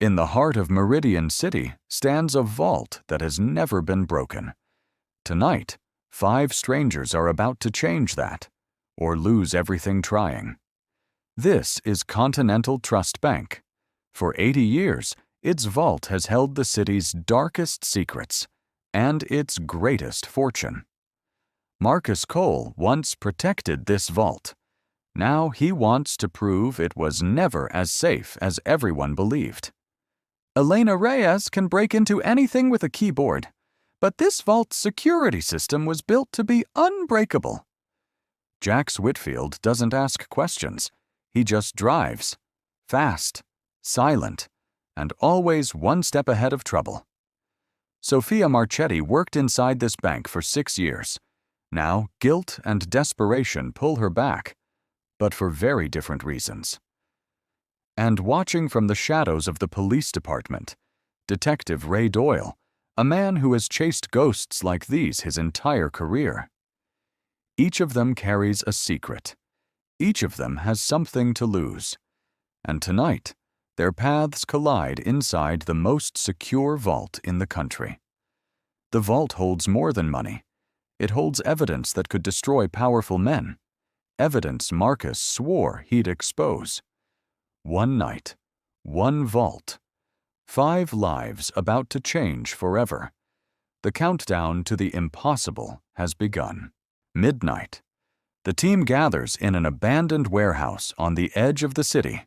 In the heart of Meridian City stands a vault that has never been broken. Tonight, 5 strangers are about to change that, or lose everything trying. This is Continental Trust Bank. For 80 years, its vault has held the city's darkest secrets and its greatest fortune. Marcus Cole once protected this vault. Now he wants to prove it was never as safe as everyone believed. Elena Reyes can break into anything with a keyboard, but this vault's security system was built to be unbreakable. Jax Whitfield doesn't ask questions. He just drives. Fast, silent, and always one step ahead of trouble. Sophia Marchetti worked inside this bank for 6 years. Now, guilt and desperation pull her back, but for very different reasons. And watching from the shadows of the police department, Detective Ray Doyle, a man who has chased ghosts like these his entire career. Each of them carries a secret. Each of them has something to lose. And tonight, their paths collide inside the most secure vault in the country. The vault holds more than money. It holds evidence that could destroy powerful men. Evidence Marcus swore he'd expose. One night, one vault. 5 lives about to change forever. The countdown to the impossible has begun. Midnight. The team gathers in an abandoned warehouse on the edge of the city,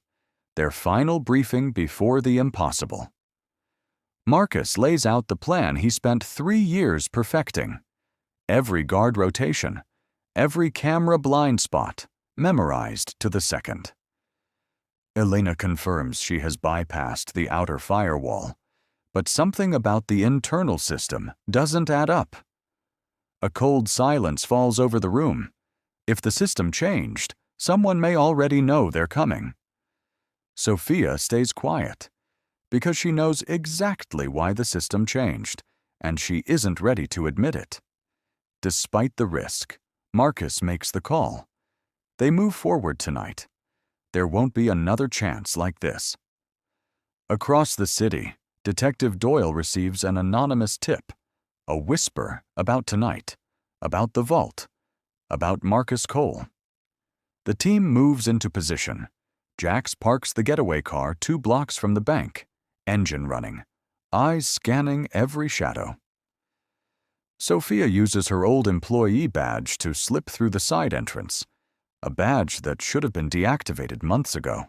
their final briefing before the impossible. Marcus lays out the plan he spent 3 years perfecting. Every guard rotation, every camera blind spot, memorized to the second. Elena confirms she has bypassed the outer firewall, but something about the internal system doesn't add up. A cold silence falls over the room. If the system changed, someone may already know they're coming. Sophia stays quiet, because she knows exactly why the system changed, and she isn't ready to admit it. Despite the risk, Marcus makes the call. They move forward tonight. There won't be another chance like this. Across the city, Detective Doyle receives an anonymous tip, a whisper about tonight, about the vault, about Marcus Cole. The team moves into position. Jax parks the getaway car 2 blocks from the bank, engine running, eyes scanning every shadow. Sophia uses her old employee badge to slip through the side entrance, a badge that should have been deactivated months ago.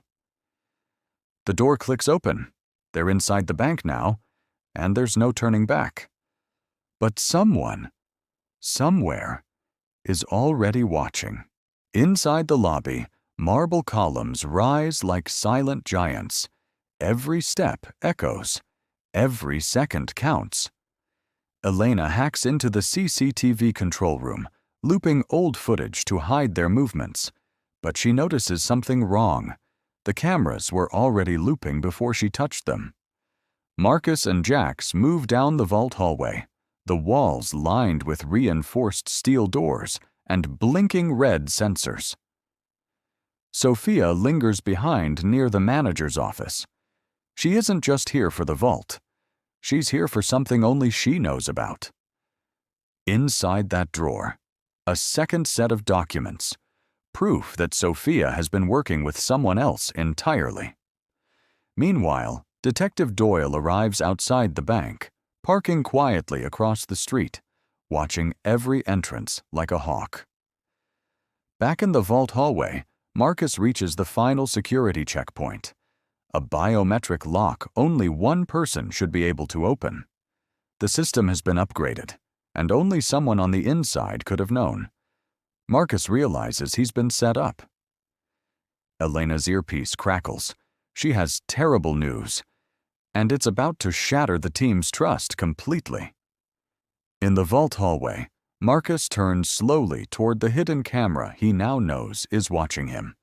The door clicks open. They're inside the bank now, and there's no turning back. But someone, somewhere, is already watching. Inside the lobby, marble columns rise like silent giants. Every step echoes. Every second counts. Elena hacks into the CCTV control room, looping old footage to hide their movements. But she notices something wrong. The cameras were already looping before she touched them. Marcus and Jax move down the vault hallway, the walls lined with reinforced steel doors and blinking red sensors. Sophia lingers behind near the manager's office. She isn't just here for the vault. She's here for something only she knows about. Inside that drawer, a second set of documents, proof that Sophia has been working with someone else entirely. Meanwhile, Detective Doyle arrives outside the bank, parking quietly across the street, watching every entrance like a hawk. Back in the vault hallway, Marcus reaches the final security checkpoint, a biometric lock only one person should be able to open. The system has been upgraded, and only someone on the inside could have known. Marcus realizes he's been set up. Elena's earpiece crackles. She has terrible news, and it's about to shatter the team's trust completely. In the vault hallway, Marcus turns slowly toward the hidden camera he now knows is watching him.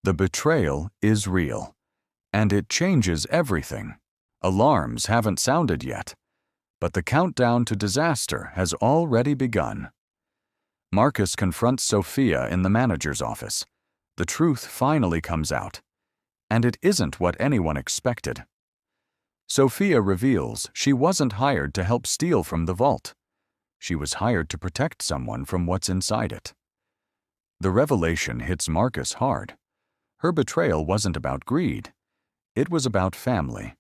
The betrayal is real, and it changes everything. Alarms haven't sounded yet, but the countdown to disaster has already begun. Marcus confronts Sophia in the manager's office. The truth finally comes out, and it isn't what anyone expected. Sophia reveals she wasn't hired to help steal from the vault. She was hired to protect someone from what's inside it. The revelation hits Marcus hard. Her betrayal wasn't about greed. It was about family.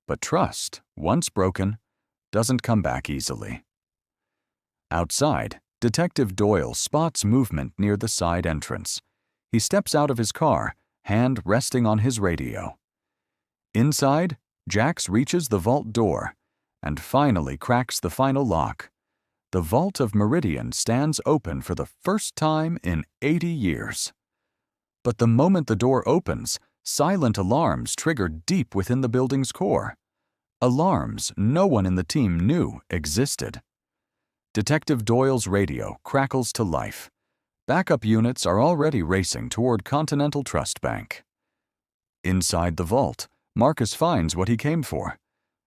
But trust, once broken, doesn't come back easily. Outside, Detective Doyle spots movement near the side entrance. He steps out of his car, hand resting on his radio. Inside, Jax reaches the vault door and finally cracks the final lock. The Vault of Meridian stands open for the first time in 80 years. But the moment the door opens, silent alarms trigger deep within the building's core. Alarms no one in the team knew existed. Detective Doyle's radio crackles to life. Backup units are already racing toward Continental Trust Bank. Inside the vault, Marcus finds what he came for: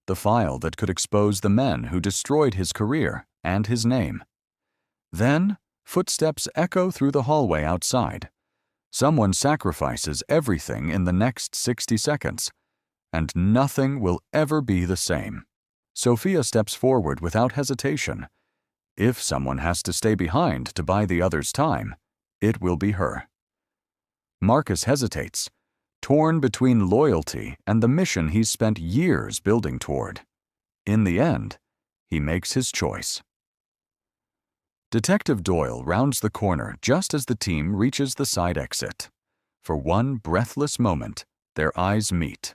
the file that could expose the men who destroyed his career and his name. Then, footsteps echo through the hallway outside. Someone sacrifices everything in the next 60 seconds, and nothing will ever be the same. Sophia steps forward without hesitation. If someone has to stay behind to buy the others time, it will be her. Marcus hesitates, torn between loyalty and the mission he's spent years building toward. In the end, he makes his choice. Detective Doyle rounds the corner just as the team reaches the side exit. For one breathless moment, their eyes meet.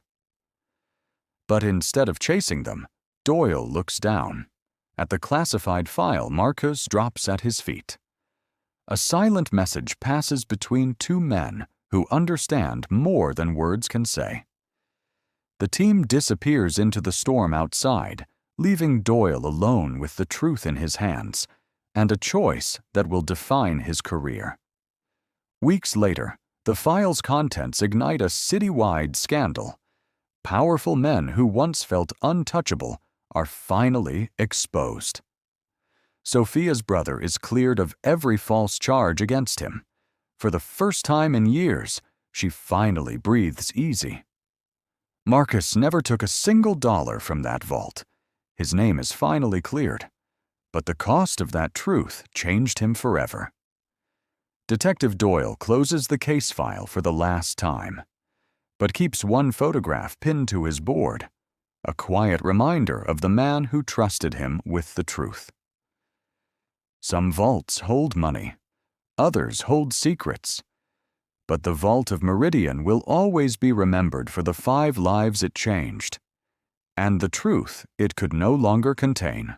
But instead of chasing them, Doyle looks down. At the classified file Marcus drops at his feet. A silent message passes between two men who understand more than words can say. The team disappears into the storm outside, leaving Doyle alone with the truth in his hands and a choice that will define his career. Weeks later, the file's contents ignite a citywide scandal. Powerful men who once felt untouchable are finally exposed. Sophia's brother is cleared of every false charge against him. For the first time in years, she finally breathes easy. Marcus never took a single dollar from that vault. His name is finally cleared. But the cost of that truth changed him forever. Detective Doyle closes the case file for the last time, but keeps one photograph pinned to his board, a quiet reminder of the man who trusted him with the truth. Some vaults hold money, others hold secrets, but the Vault of Meridian will always be remembered for the 5 lives it changed, and the truth it could no longer contain.